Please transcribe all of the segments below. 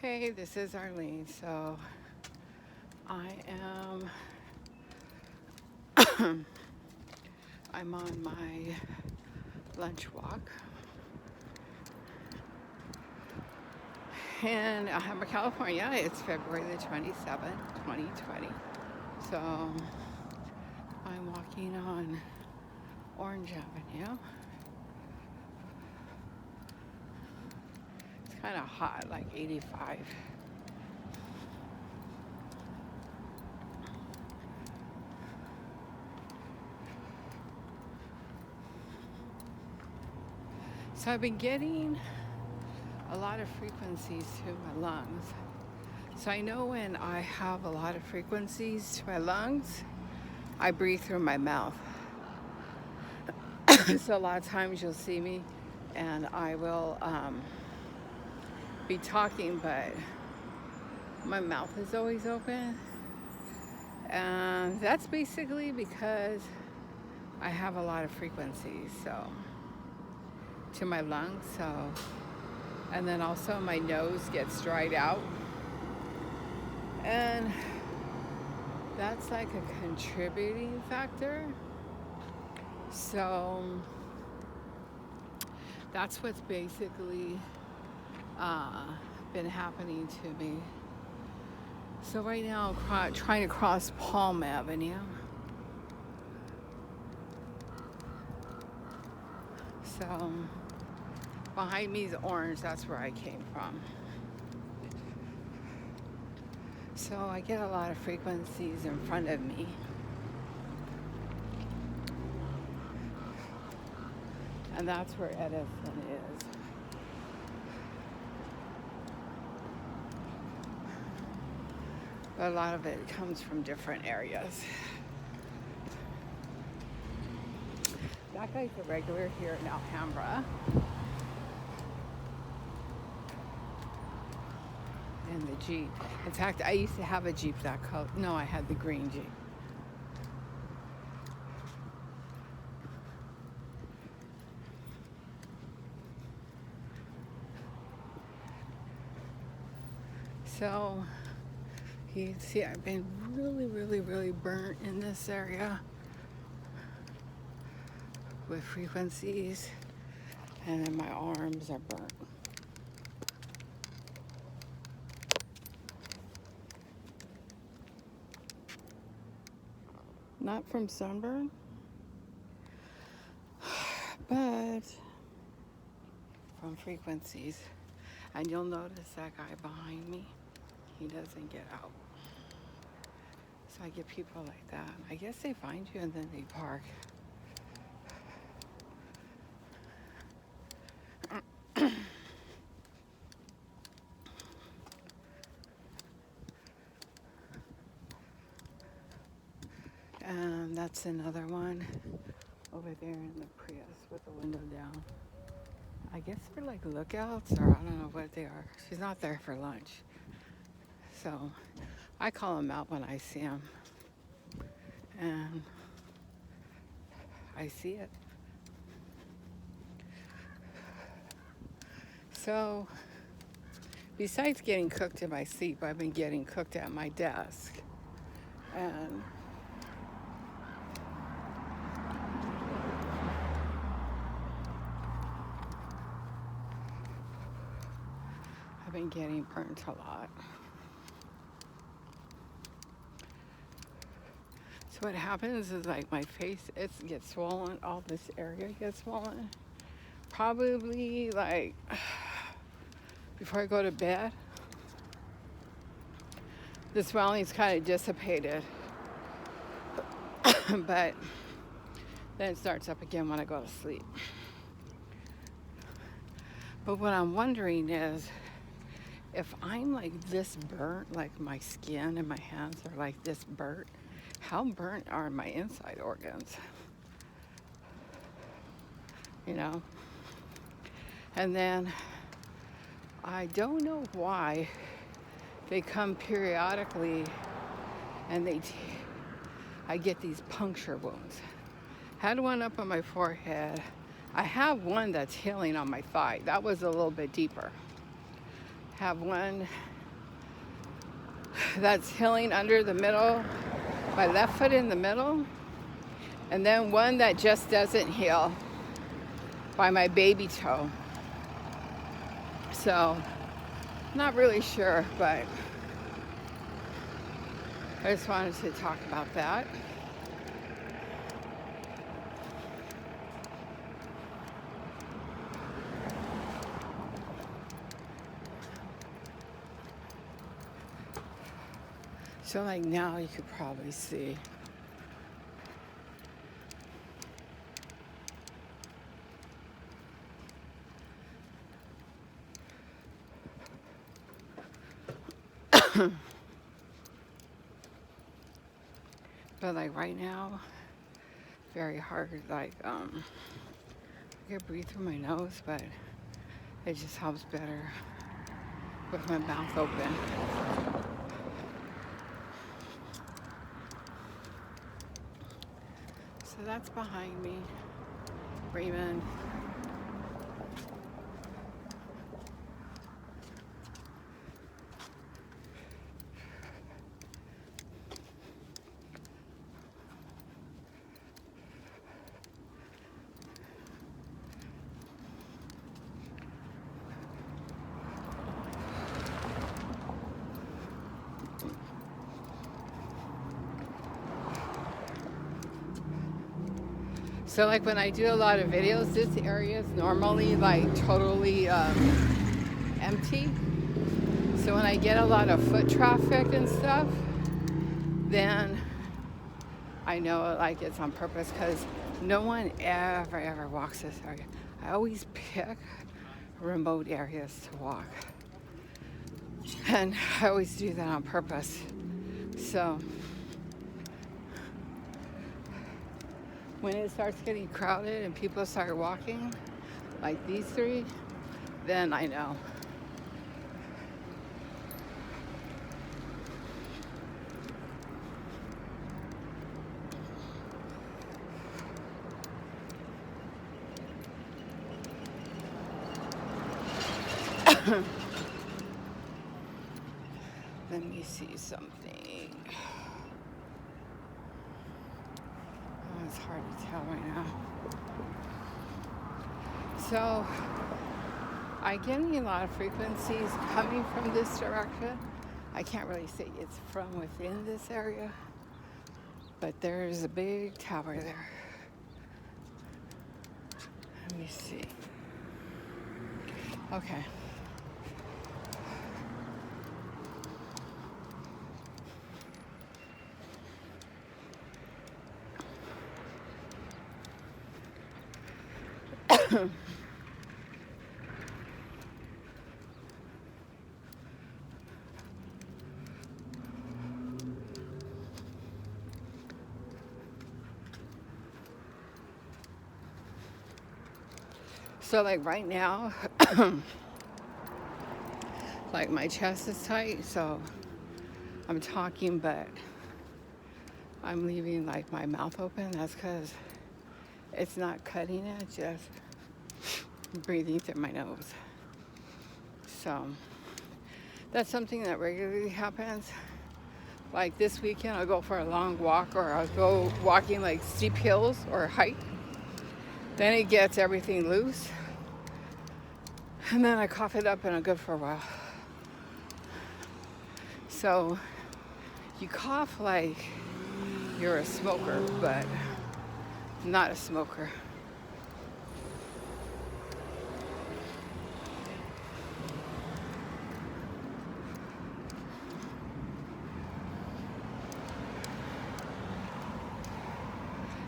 Hey, this is Arlene. So I am I'm on my lunch walk in Alhambra, California. It's February the 27th, 2020. So I'm walking on Orange Avenue. It's kind of hot, like 85. So I've been getting a lot of frequencies to my lungs. So I know when I have a lot of frequencies to my lungs, I breathe through my mouth. So a lot of times you'll see me and I will be talking, but my mouth is always open. And that's basically because I have a lot of frequencies, so to my lungs. So, and then also my nose gets dried out, and that's like a contributing factor. So that's what's basically been happening to me. So right now I'm trying to cross Palm Avenue. So behind me is orange, that's where I came from. So I get a lot of frequencies in front of me. And that's where Edison is. But a lot of it comes from different areas. That guy's a regular here in Alhambra. And the Jeep. In fact, I used to have a Jeep that color. No, I had the green Jeep. So, you can see I've been really burnt in this area with frequencies, and then my arms are burnt. Not from sunburn, but from frequencies. And you'll notice that guy behind me, he doesn't get out. So I get people like that. I guess they find you and then they park. And that's another one over there in the Prius with the window down. I guess they're like lookouts, or I don't know what they are. She's not there for lunch. So I call them out when I see them. And I see it. So besides getting cooked in my sleep, I've been getting cooked at my desk. And I've been getting burnt a lot. So what happens is like my face, it gets swollen, all this area gets swollen. Probably like before I go to bed, the swelling's kind of dissipated. But then it starts up again when I go to sleep. But what I'm wondering is, if I'm like this burnt, like my skin and my hands are like this burnt, how burnt are my inside organs? You know? And then I don't know why they come periodically and I get these puncture wounds. Had one up on my forehead. I have one that's healing on my thigh. That was a little bit deeper. Have one that's healing under the middle, my left foot in the middle, and then one that just doesn't heal by my baby toe. So, not really sure, but I just wanted to talk about that. So like now you could probably see. But like right now, very hard, like I can breathe through my nose, but it just helps better with my mouth open. So that's behind me, Raymond. So like when I do a lot of videos, this area is normally like totally empty. So when I get a lot of foot traffic and stuff, then I know like it's on purpose because no one ever walks this area. I always pick remote areas to walk. And I always do that on purpose. So when it starts getting crowded and people start walking, like these three, then I know. Let me see something. Oh, it's hard to tell right now. So, I'm getting a lot of frequencies coming from this direction. I can't really say it's from within this area, but there's a big tower there. Let me see. Okay. So like right now, like my chest is tight, so I'm talking, but I'm leaving like my mouth open. That's because it's not cutting it, just breathing through my nose. So that's something that regularly happens. Like this weekend, I'll go for a long walk, or I'll go walking like steep hills or hike. Then it gets everything loose. And then I cough it up and I'm good for a while. So you cough like you're a smoker, but not a smoker.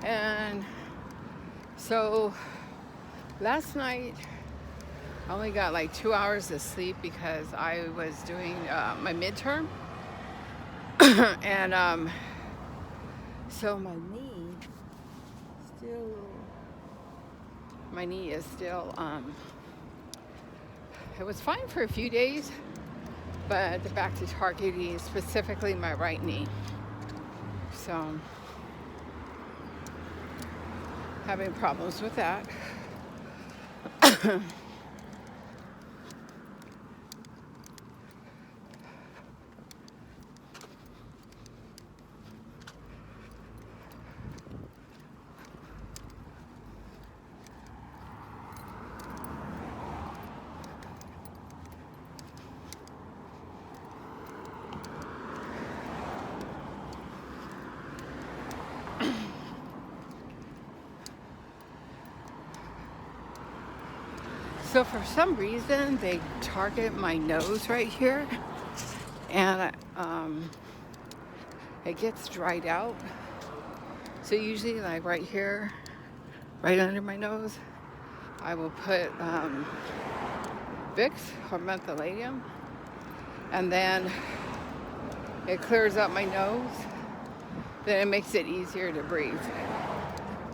And so last night I only got like 2 hours of sleep because I was doing my midterm. And so my knee is still, it was fine for a few days, but back to targeting specifically my right knee. So having problems with that. So for some reason, they target my nose right here, and it gets dried out. So usually, like right here, right under my nose, I will put Vicks or mentholatum, and then it clears up my nose. Then it makes it easier to breathe.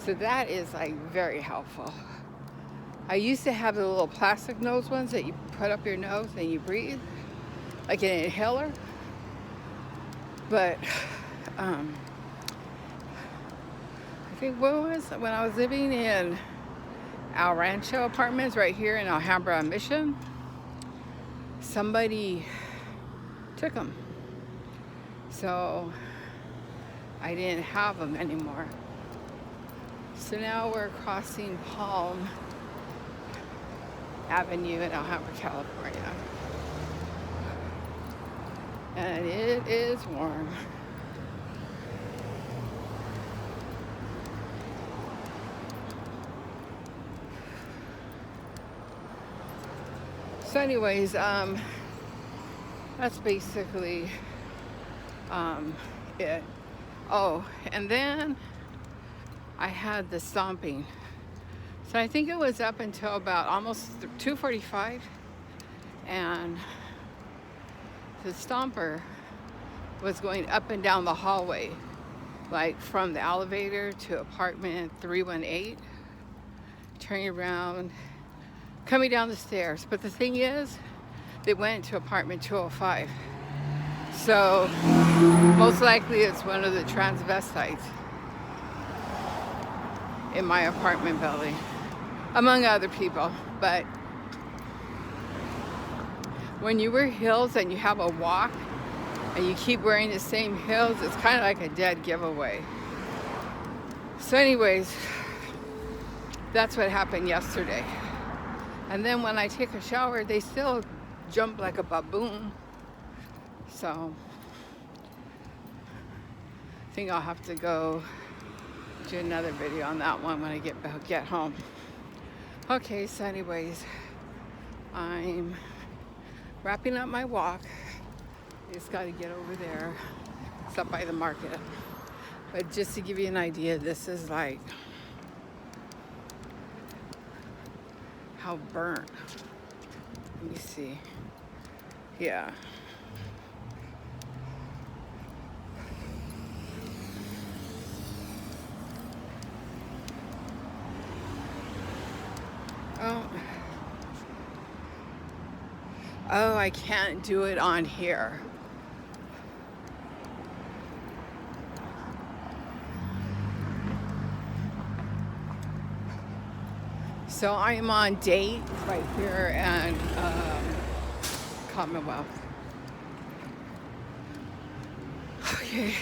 So that is like very helpful. I used to have the little plastic nose ones that you put up your nose and you breathe, like an inhaler. But I think when I was living in El Rancho Apartments right here in Alhambra Mission, somebody took them. So I didn't have them anymore. So now we're crossing Palm Avenue in Alhambra, California. And it is warm. So anyways, that's basically it. Oh, and then I had the stomping. So I think it was up until about almost 2:45, and the stomper was going up and down the hallway, like from the elevator to apartment 318, turning around, coming down the stairs. But the thing is, they went to apartment 205. So most likely it's one of the transvestites in my apartment building, among other people. But when you wear heels and you have a walk and you keep wearing the same heels, it's kind of like a dead giveaway. So anyways, that's what happened yesterday. And then when I take a shower, they still jump like a baboon. So I think I'll have to go do another video on that one when I get home. Okay, so anyways, I'm wrapping up my walk. I just got to get over there. It's up by the market. But just to give you an idea, this is like how burnt. Let me see. Yeah. Oh, I can't do it on here. So I'm on Date right here and Commonwealth. Okay.